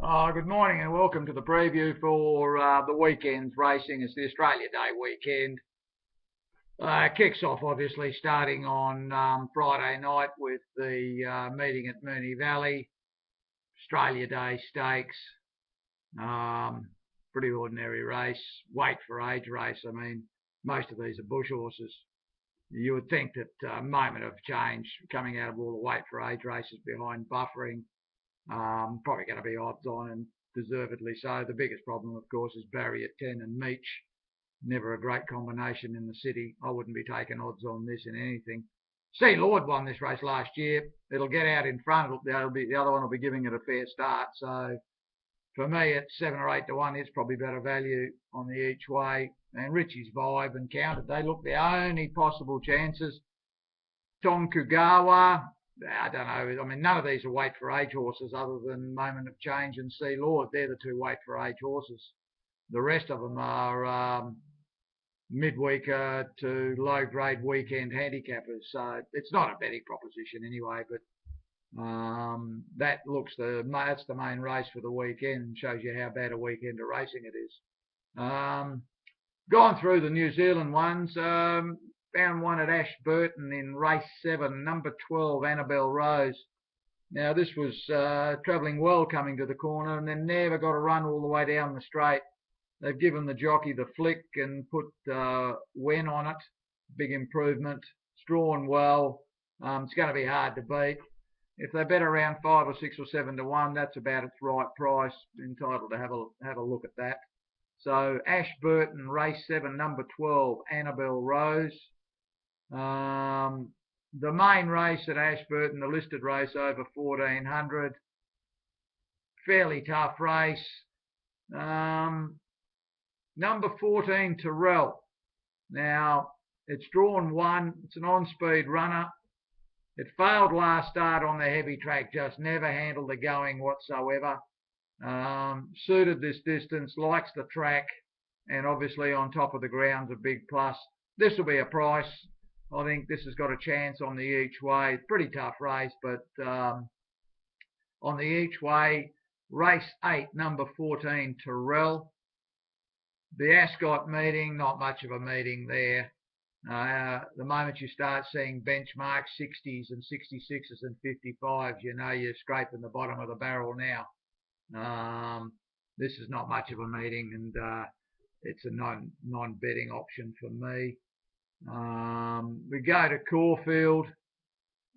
Good morning and welcome to the preview for the weekend's racing. It's the Australia Day weekend. Kicks off obviously starting on Friday night with the meeting at Moonee Valley. Australia Day Stakes. Pretty ordinary race. Weight for age race. I mean, most of these are bush horses. You would think that moment of change coming out of all the weight for age races behind buffering. Probably going to be odds on and deservedly so. The biggest problem, of course, is Barry at 10 and Meech. Never a great combination in the city. I wouldn't be taking odds on this in anything. Sea Lord won this race last year. It'll get out in front. The other one will be giving it a fair start. So for me, at 7 or 8 to 1, it's probably better value on the each way. And Richie's Vibe and Counted, they look the only possible chances. Tonkugawa, I don't know. I mean, none of these are weight for age horses other than Moment of Change and Sea Lord. They're the two weight for age horses. The rest of them are midweeker to low grade weekend handicappers. So it's not a betting proposition anyway, but that's the main race for the weekend. Shows you how bad a weekend of racing it is. Gone through the New Zealand ones. Found one at Ashburton in race 7, number 12, Annabelle Rose. Now, this was travelling well coming to the corner and then never got a run all the way down the straight. They've given the jockey the flick and put Wen on it. Big improvement. It's drawn well. It's going to be hard to beat. If they bet around 5 or 6 or 7 to 1, that's about its right price. Entitled to have a look at that. So Ashburton, race 7, number 12, Annabelle Rose. The main race at Ashburton, the listed race over 1400. Fairly tough race. Number 14, Terrell. Now, it's drawn 1. It's an on-speed runner. It failed last start on the heavy track, just never handled the going whatsoever. Suited this distance, likes the track, and obviously on top of the ground's a big plus. This will be a price. I think this has got a chance on the each way. Pretty tough race, but on the each way, race 8, number 14, Terrell. The Ascot meeting, not much of a meeting there. The moment you start seeing benchmark 60s and 66s and 55s, you know you're scraping the bottom of the barrel now. This is not much of a meeting, and it's a non-betting option for me. We go to Caulfield,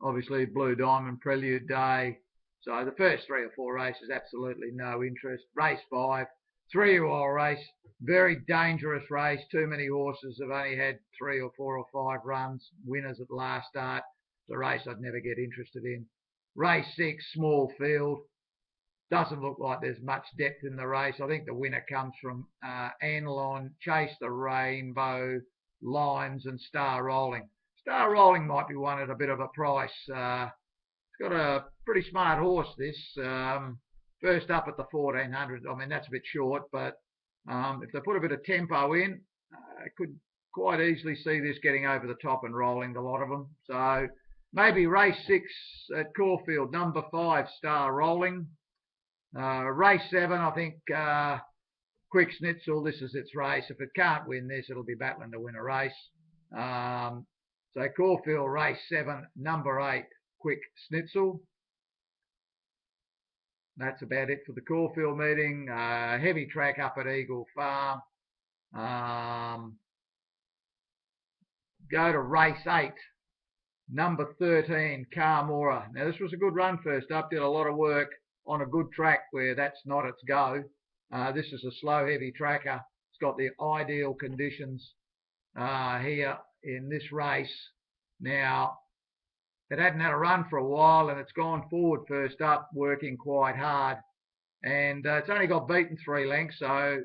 obviously Blue Diamond Prelude Day. So the first 3 or 4 races, absolutely no interest. Race 5, 3-year-old race, very dangerous race. Too many horses have only had 3 or 4 or 5 runs, winners at last start. It's a race I'd never get interested in. Race 6, small field. Doesn't look like there's much depth in the race. I think the winner comes from Anlon, Chase the Rainbow, Lines and Star Rolling. Star Rolling might be one at a bit of a price. It's got a pretty smart horse, this. First up at the 1400. I mean, that's a bit short, but if they put a bit of tempo in, I could quite easily see this getting over the top and rolling a lot of them. So maybe race 6 at Caulfield, number 5, Star Rolling. Race 7, I think Quick Schnitzel, this is its race. If it can't win this, it'll be battling to win a race. So Caulfield, race 7, number 8, Quick Schnitzel. That's about it for the Caulfield meeting. Heavy track up at Eagle Farm. Go to race 8, number 13, Carmora. Now, this was a good run first up. Did a lot of work on a good track where that's not its go. This is a slow, heavy tracker. It's got the ideal conditions here in this race. Now, it hadn't had a run for a while, and it's gone forward first up, working quite hard. And it's only got beaten 3 lengths, so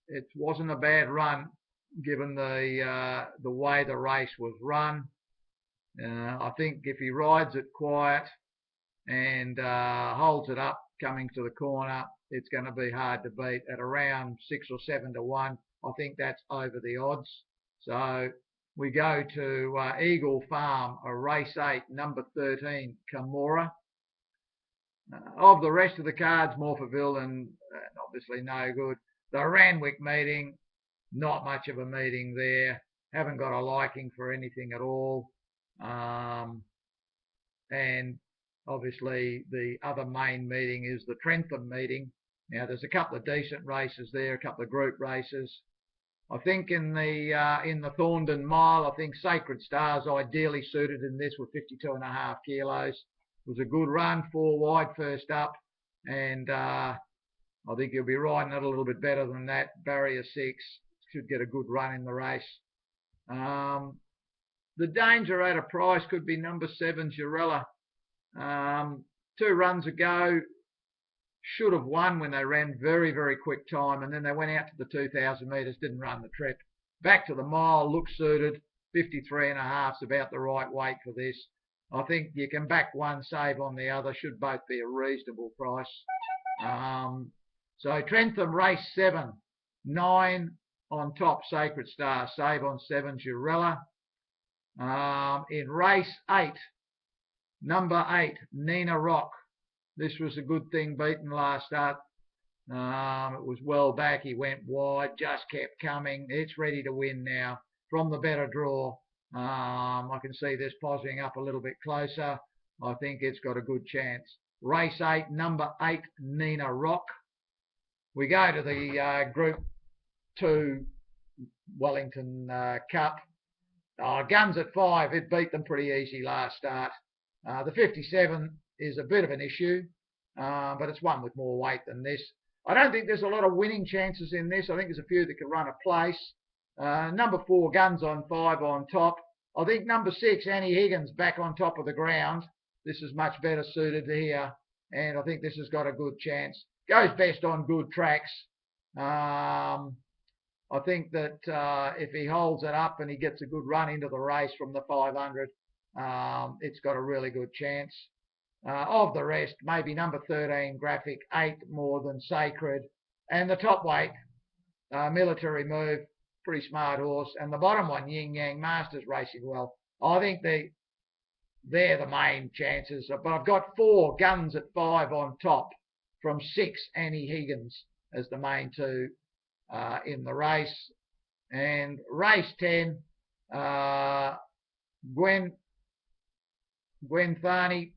it wasn't a bad run given the way the race was run. I think if he rides it quiet and holds it up coming to the corner, it's going to be hard to beat at around 6 or 7 to 1. I think that's over the odds. So we go to Eagle Farm, a race 8, number 13, Camora. Of the rest of the cards, Morphettville and obviously no good. The Randwick meeting, not much of a meeting there. Haven't got a liking for anything at all. And obviously the other main meeting is the Trentham meeting. Now there's a couple of decent races there, a couple of group races. I think in the Thorndon Mile, I think Sacred Stars ideally suited in this with 52.5 kilos. It was a good run, 4 wide first up, and I think he'll be riding it a little bit better than that. Barrier 6 should get a good run in the race. The danger at a price could be number 7, Girella. 2 runs ago, should have won when they ran very, very quick time, and then they went out to the 2,000 metres, didn't run the trip. Back to the mile, looks suited. 53.5 is about the right weight for this. I think you can back one, save on the other. Should both be a reasonable price. So Trentham race 7, 9 on top, Sacred Star. Save on 7, Girella. In race 8, number 8, Nina Rock. This was a good thing beaten last start. It was well back. He went wide, just kept coming. It's ready to win now from the better draw. I can see this posing up a little bit closer. I think it's got a good chance. Race 8, number 8, Nina Rock. We go to the Group 2 Wellington Cup. Guns at 5, it beat them pretty easy last start. The 57 is a bit of an issue, but it's one with more weight than this. I don't think there's a lot of winning chances in this. I think there's a few that can run a place. Number 4, Guns on 5 on top. I think number 6, Annie Higgins, back on top of the ground. This is much better suited here, and I think this has got a good chance. Goes best on good tracks. I think that if he holds it up and he gets a good run into the race from the 500, it's got a really good chance. Of the rest, maybe number 13, Graphic, 8 more than Sacred. And the top weight, Military Move, pretty smart horse. And the bottom one, Yin Yang Masters, racing well. I think they're the main chances. But I've got 4 Guns at 5 on top from 6, Annie Higgins as the main 2 in the race. And race 10, Gwen Tharney.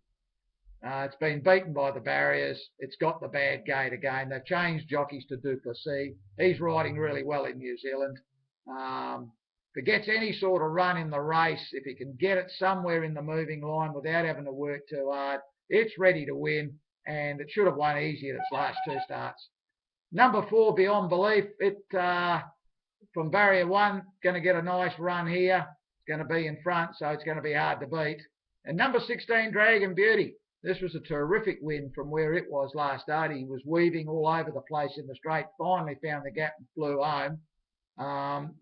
It's been beaten by the barriers. It's got the bad gate again. They've changed jockeys to Duplessis. He's riding really well in New Zealand. If it gets any sort of run in the race, if he can get it somewhere in the moving line without having to work too hard, it's ready to win, and it should have won easy at its last 2 starts. Number 4, Beyond Belief. It from barrier 1, going to get a nice run here. It's going to be in front, so it's going to be hard to beat. And number 16, Dragon Beauty. This was a terrific win from where it was last start. He was weaving all over the place in the straight, finally found the gap and flew home.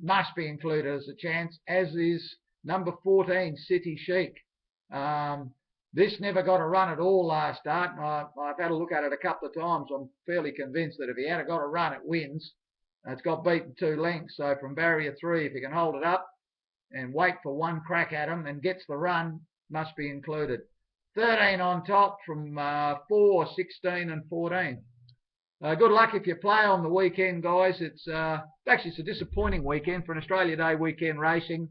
Must be included as a chance, as is number 14, City Chic. This never got a run at all last start. I've had a look at it a couple of times. I'm fairly convinced that if he had got a run, it wins. It's got beaten 2 lengths, so from barrier 3, if he can hold it up and wait for one crack at him and gets the run, must be included. 13 on top from 4, 16 and 14. Good luck if you play on the weekend, guys. It's actually it's a disappointing weekend for an Australia Day weekend racing.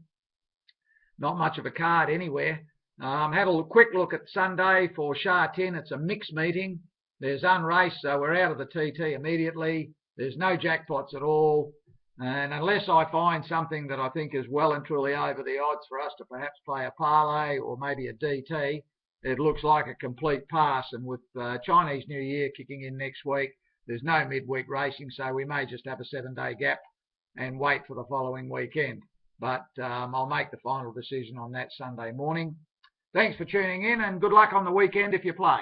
Not much of a card anywhere. Had a quick look at Sunday for Sha Tin. It's a mixed meeting. There's unraced, so we're out of the TT immediately. There's no jackpots at all. And unless I find something that I think is well and truly over the odds for us to perhaps play a parlay or maybe a DT, it looks like a complete pass. And with Chinese New Year kicking in next week, there's no midweek racing, so we may just have a 7-day gap and wait for the following weekend. But I'll make the final decision on that Sunday morning. Thanks for tuning in, and good luck on the weekend if you play.